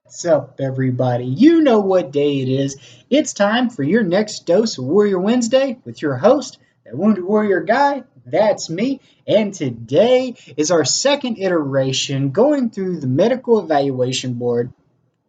What's up, everybody? You know what day it is. It's time for your next dose of Warrior Wednesday with your host, that Wounded Warrior guy. That's me. And today is our second iteration going through the medical evaluation board.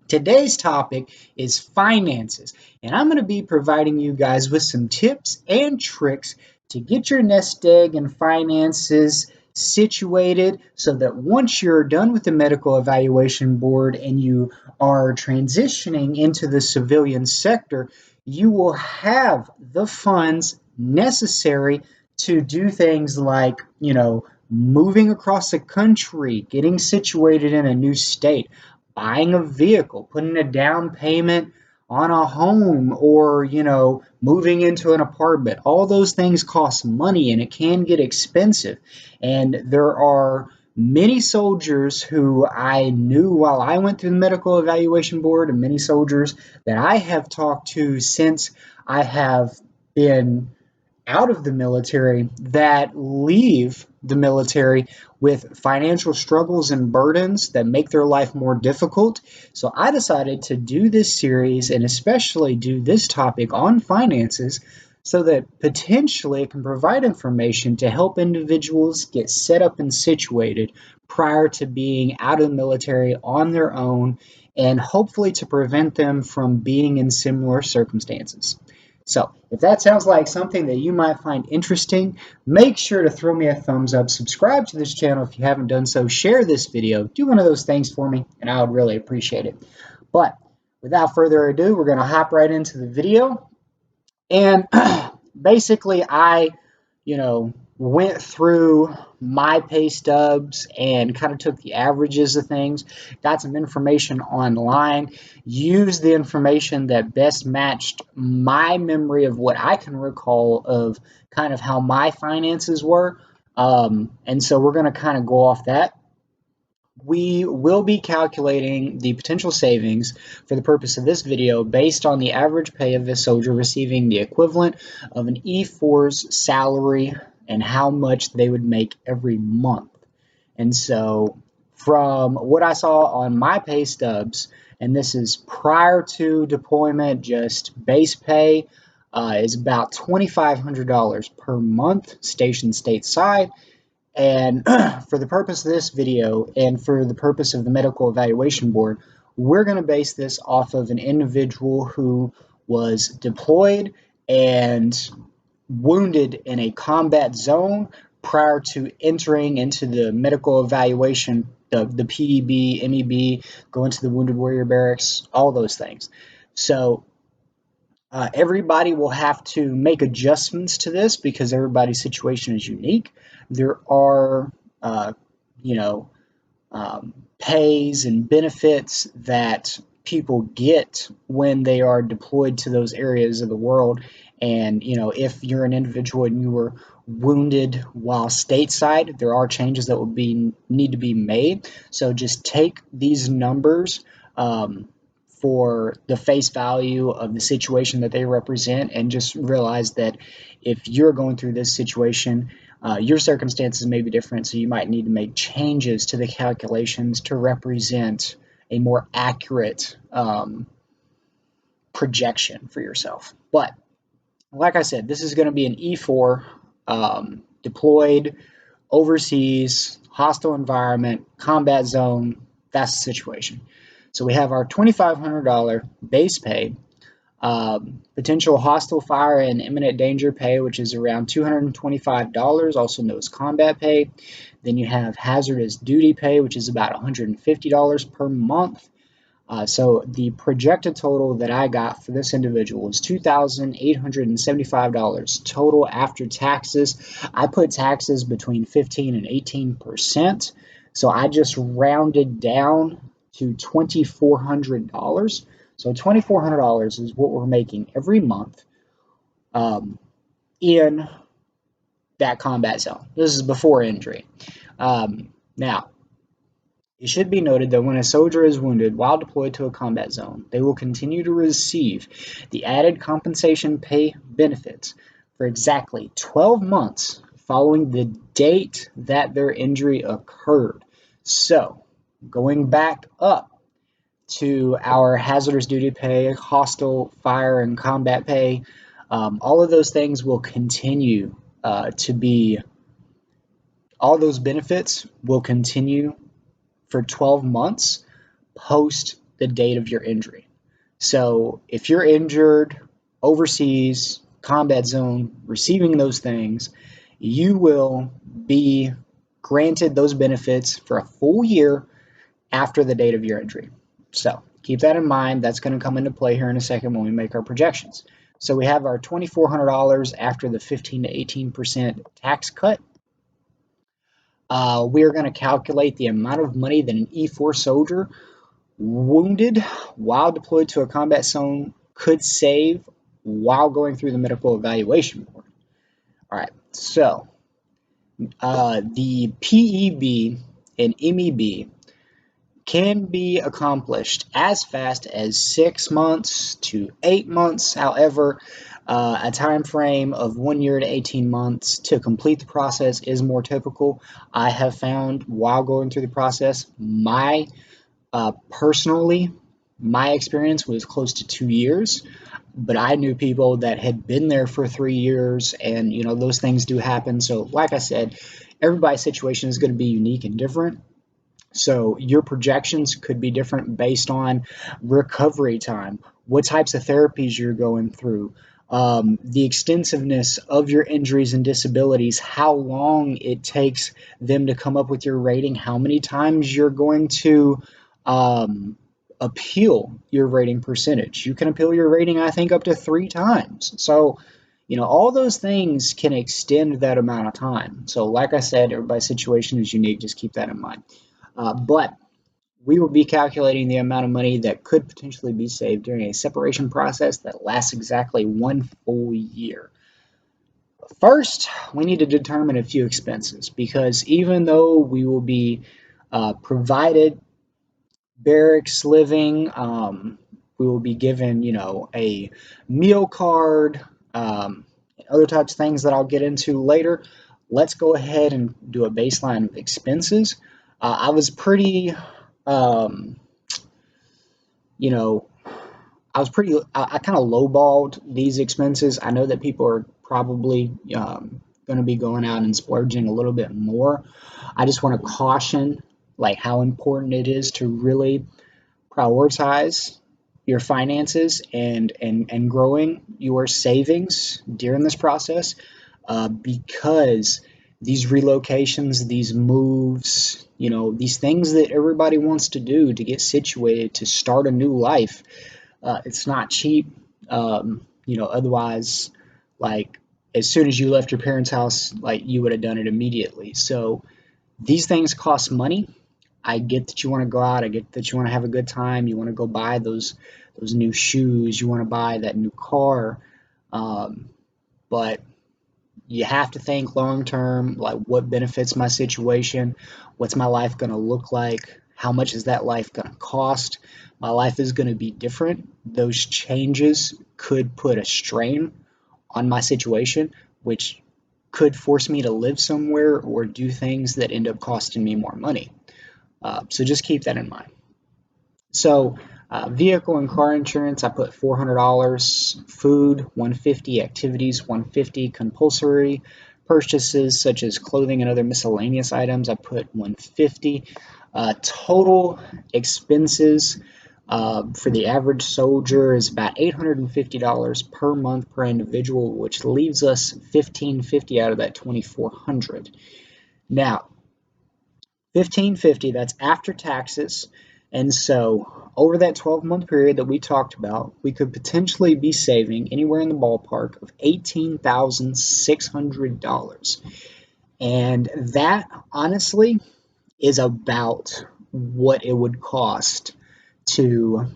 Today's topic is finances, and I'm going to be providing you guys with some tips and tricks to get your nest egg and finances situated so that once you're done with the medical evaluation board and you are transitioning into the civilian sector, you will have the funds necessary to do things like, moving across the country, getting situated in a new state, buying a vehicle, putting a down payment on a home, or, moving into an apartment. All those things cost money and it can get expensive. And there are many soldiers who I knew while I went through the medical evaluation board, and many soldiers that I have talked to since I have been out of the military that leave the military with financial struggles and burdens that make their life more difficult. So I decided to do this series and especially do this topic on finances so that potentially it can provide information to help individuals get set up and situated prior to being out of the military on their own, and hopefully to prevent them from being in similar circumstances. So if that sounds like something that you might find interesting, make sure to throw me a thumbs up, subscribe to this channel if you haven't done so, share this video, do one of those things for me, and I would really appreciate it. But without further ado, we're going to hop right into the video. And basically, I, went through my pay stubs and kind of took the averages of things, got some information online, used the information that best matched my memory of what I can recall of kind of how my finances were. And so we're going to kind of go off that. We will be calculating the potential savings for the purpose of this video based on the average pay of a soldier receiving the equivalent of an E4's salary and how much they would make every month. And so from what I saw on my pay stubs, and this is prior to deployment, just base pay is about $2,500 per month stationed stateside. And for the purpose of this video and for the purpose of the medical evaluation board, we're going to base this off of an individual who was deployed and wounded in a combat zone prior to entering into the medical evaluation, the PEB, MEB, go into the Wounded Warrior Barracks, all those things. So everybody will have to make adjustments to this because everybody's situation is unique. There are, pays and benefits that people get when they are deployed to those areas of the world. And, if you're an individual and you were wounded while stateside, there are changes that will need to be made. So just take these numbers for the face value of the situation that they represent, and just realize that if you're going through this situation, your circumstances may be different, so you might need to make changes to the calculations to represent a more accurate projection for yourself. But like I said, this is going to be an E4, deployed overseas, hostile environment, combat zone. That's the situation. So we have our $2,500 base pay, potential hostile fire and imminent danger pay, which is around $225, also known as combat pay. Then you have hazardous duty pay, which is about $150 per month. So the projected total that I got for this individual is $2,875 total after taxes. I put taxes between 15 and 18%. So I just rounded down to $2,400. So $2,400 is what we're making every month in that combat zone. This is before injury. Now, it should be noted that when a soldier is wounded while deployed to a combat zone, they will continue to receive the added compensation pay benefits for exactly 12 months following the date that their injury occurred. So, going back up, to our hazardous duty pay, hostile fire and combat pay. All of those things will continue to be, all those benefits will continue for 12 months post the date of your injury. So if you're injured overseas, combat zone, receiving those things, you will be granted those benefits for a full year after the date of your injury. So keep that in mind. That's going to come into play here in a second when we make our projections. So we have our $2,400 after the 15 to 18% tax cut. We are going to calculate the amount of money that an E4 soldier wounded while deployed to a combat zone could save while going through the medical evaluation board. All right, so the PEB and MEB can be accomplished as fast as 6 months to 8 months. However, a time frame of 1 year to 18 months to complete the process is more typical. I have found while going through the process, personally, my experience was close to 2 years, but I knew people that had been there for 3 years, and those things do happen. So like I said, everybody's situation is going to be unique and different. So your projections could be different based on recovery time, what types of therapies you're going through, the extensiveness of your injuries and disabilities, how long it takes them to come up with your rating, how many times you're going to appeal your rating percentage. You can appeal your rating, I think, up to 3 times. So, all those things can extend that amount of time. So like I said, everybody's situation is unique. Just keep that in mind. But we will be calculating the amount of money that could potentially be saved during a separation process that lasts exactly 1 full year. First, we need to determine a few expenses, because even though we will be provided barracks living, we will be given, a meal card, other types of things that I'll get into later. Let's go ahead and do a baseline of expenses. I was pretty, you know, I kind of lowballed these expenses. I know that people are probably going to be going out and splurging a little bit more. I just want to caution like how important it is to really prioritize your finances and growing your savings during this process, because these relocations, these moves, these things that everybody wants to do to get situated to start a new life, it's not cheap. Otherwise, like as soon as you left your parents' house, like you would have done it immediately. So these things cost money. I get that you want to go out. I get that you want to have a good time. You want to go buy those new shoes. You want to buy that new car. But you have to think long term, like what benefits my situation? What's my life going to look like? How much is that life going to cost? My life is going to be different. Those changes could put a strain on my situation, which could force me to live somewhere or do things that end up costing me more money. So just keep that in mind. So vehicle and car insurance, I put $400. Food, $150. Activities, $150. Compulsory purchases such as clothing and other miscellaneous items, I put $150. Total expenses for the average soldier is about $850 per month per individual, which leaves us $1,550 out of that $2,400. Now, $1,550, that's after taxes. And so over that 12-month period that we talked about, we could potentially be saving anywhere in the ballpark of $18,600. And that honestly is about what it would cost to,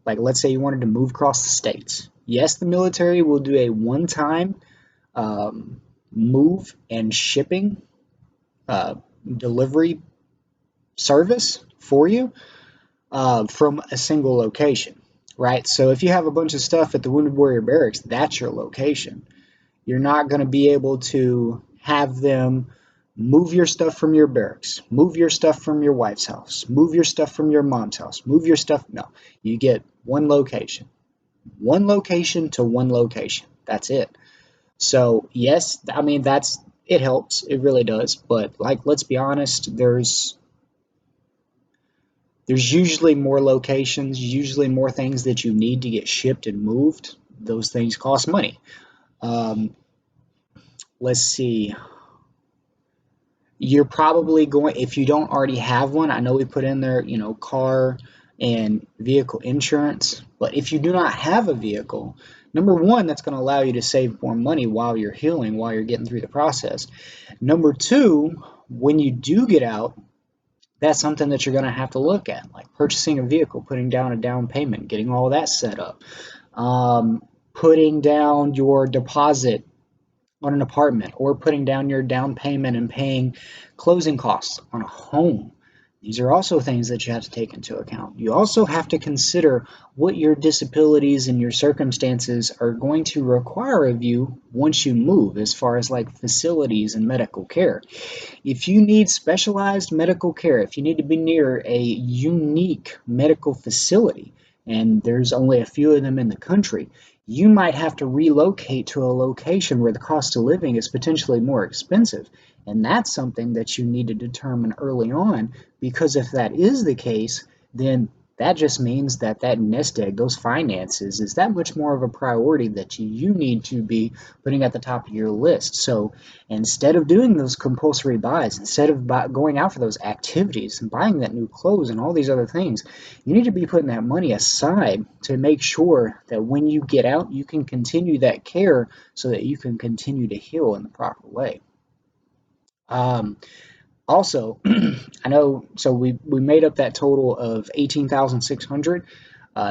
like, let's say you wanted to move across the states. Yes, the military will do a one-time move and shipping delivery service for you from a single location, right? So if you have a bunch of stuff at the Wounded Warrior Barracks, that's your location. You're not going to be able to have them Move your stuff from your barracks. Move your stuff from your wife's house. Move your stuff from your mom's house. Move your stuff. No, you get one location to one location. That's it. So yes, I mean it helps. It really does. But like, let's be honest, there's usually more locations, usually more things that you need to get shipped and moved. Those things cost money. Um, let's see. You're probably going, if you don't already have one, I know we put in there, car and vehicle insurance, but if you do not have a vehicle, number one, that's going to allow you to save more money while you're healing, while you're getting through the process. Number two, when you do get out, that's something that you're going to have to look at, like purchasing a vehicle, putting down a down payment, getting all that set up, um, putting down your deposit on an apartment, or putting down your down payment and paying closing costs on a home. These are also things that you have to take into account. You also have to consider what your disabilities and your circumstances are going to require of you once you move, as far as like facilities and medical care. If you need specialized medical care, if you need to be near a unique medical facility, and there's only a few of them in the country, you might have to relocate to a location where the cost of living is potentially more expensive. And that's something that you need to determine early on, because if that is the case, then that just means that that nest egg, those finances, is that much more of a priority that you need to be putting at the top of your list. So instead of doing those compulsory buys, instead of going out for those activities and buying that new clothes and all these other things, you need to be putting that money aside to make sure that when you get out, you can continue that care so that you can continue to heal in the proper way. Um, Also, I know, so we made up that total of 18,600.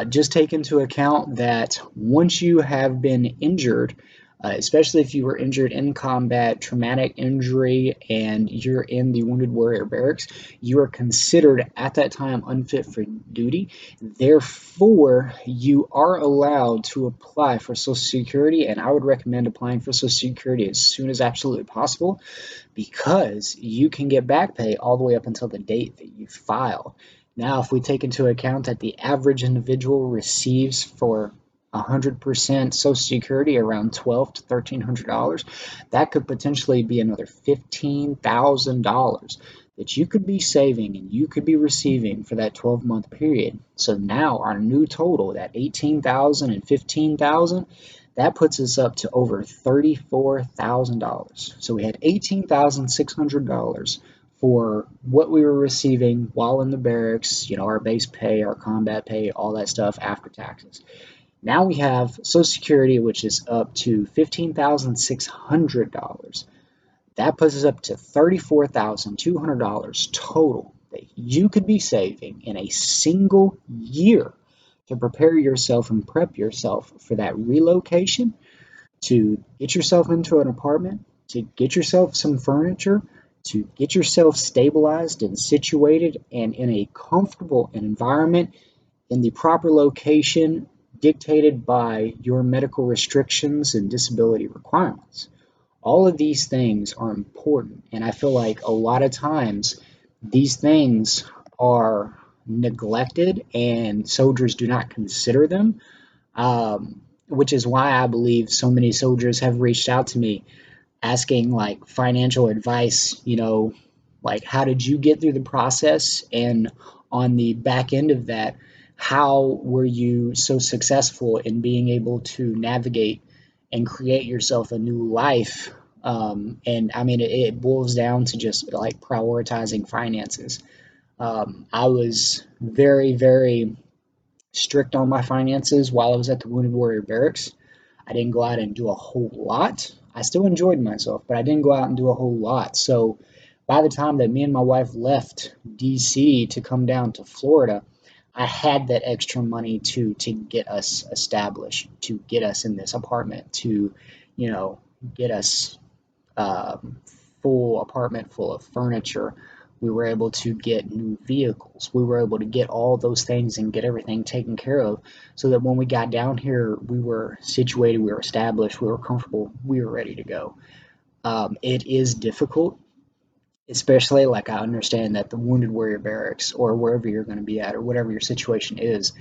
Just take into account that once you have been injured, especially if you were injured in combat, traumatic injury, and you're in the Wounded Warrior Barracks, you are considered at that time unfit for duty. Therefore, you are allowed to apply for Social Security, and I would recommend applying for Social Security as soon as absolutely possible, because you can get back pay all the way up until the date that you file. Now, if we take into account that the average individual receives for 100% Social Security around $1,200 to $1,300, that could potentially be another $15,000 that you could be saving and you could be receiving for that 12-month period. So now our new total, that 18,000 and 15,000, that puts us up to over $34,000. So we had $18,600 for what we were receiving while in the barracks, our base pay, our combat pay, all that stuff after taxes. Now we have Social Security, which is up to $15,600. That puts us up to $34,200 total that you could be saving in a single year to prepare yourself and prep yourself for that relocation, to get yourself into an apartment, to get yourself some furniture, to get yourself stabilized and situated and in a comfortable environment in the proper location dictated by your medical restrictions and disability requirements. All of these things are important, and I feel like a lot of times these things are neglected and soldiers do not consider them, which is why I believe so many soldiers have reached out to me asking like financial advice, like how did you get through the process? And on the back end of that, how were you so successful in being able to navigate and create yourself a new life? And I mean, it boils down to just like prioritizing finances. I was very, very strict on my finances while I was at the Wounded Warrior Barracks. I didn't go out and do a whole lot. I still enjoyed myself, but I didn't go out and do a whole lot. So by the time that me and my wife left DC to come down to Florida, I had that extra money to get us established, to get us in this apartment, to, get us full apartment full of furniture. We were able to get new vehicles. We were able to get all those things and get everything taken care of so that when we got down here, we were situated, we were established, we were comfortable, we were ready to go. It is difficult. especially like I understand that the Wounded Warrior Barracks or wherever you're going to be at or whatever your situation is,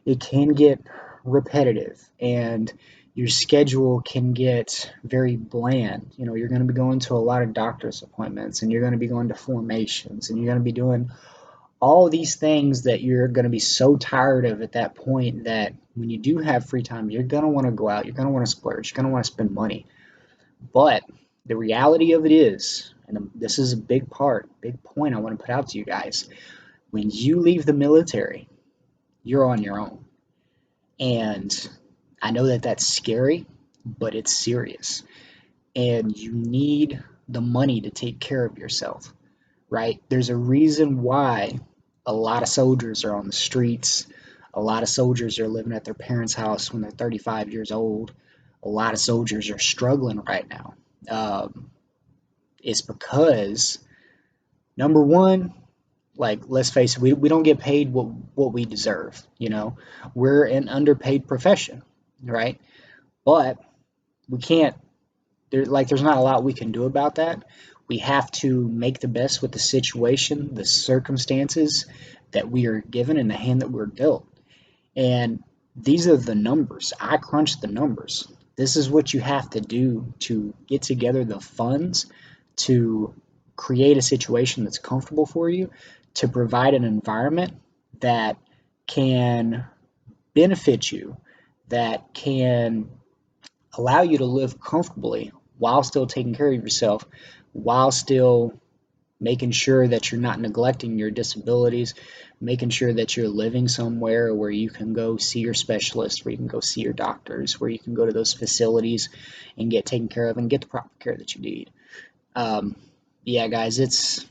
it can get repetitive and your schedule can get very bland. You know, you're going to be going to a lot of doctor's appointments and you're going to be going to formations and you're going to be doing all these things that you're going to be so tired of at that point that when you do have free time, you're going to want to go out, you're going to want to splurge, you're going to want to spend money. But the reality of it is, and this is a big part, big point I want to put out to you guys, when you leave the military, you're on your own. And I know that that's scary, but it's serious. And you need the money to take care of yourself, right? There's a reason why a lot of soldiers are on the streets. A lot of soldiers are living at their parents' house when they're 35 years old. A lot of soldiers are struggling right now. Um, it's because, number one, like let's face it, we don't get paid what we deserve. You know, we're an underpaid profession, right? But we can't. There's not a lot we can do about that. We have to make the best with the situation, the circumstances that we are given, and the hand that we're dealt. And these are the numbers. I crunched the numbers. This is what you have to do to get together the funds to create a situation that's comfortable for you, to provide an environment that can benefit you, that can allow you to live comfortably while still taking care of yourself, while still making sure that you're not neglecting your disabilities, making sure that you're living somewhere where you can go see your specialist, where you can go see your doctors, where you can go to those facilities and get taken care of and get the proper care that you need. Um, yeah, guys, it's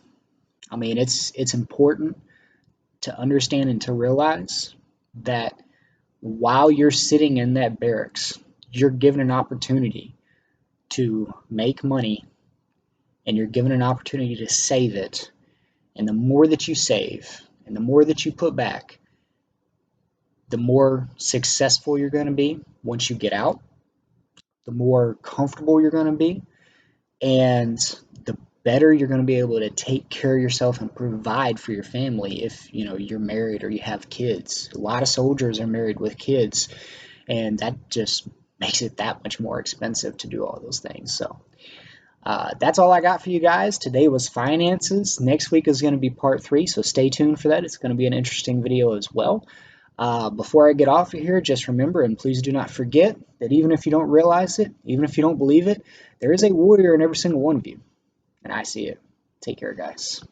important to understand and to realize that while you're sitting in that barracks, you're given an opportunity to make money and you're given an opportunity to save it. And the more that you save and the more that you put back, the more successful you're going to be once you get out, the more comfortable you're going to be, and the better you're going to be able to take care of yourself and provide for your family if you're married or you have kids. A lot of soldiers are married with kids, and that just makes it that much more expensive to do all those things. So that's all I got for you guys. Today was finances. Next week is going to be part 3, so stay tuned for that. It's going to be an interesting video as well. Before I get off of here, just remember, and please do not forget, that even if you don't realize it, even if you don't believe it, there is a warrior in every single one of you. And I see it. Take care, guys.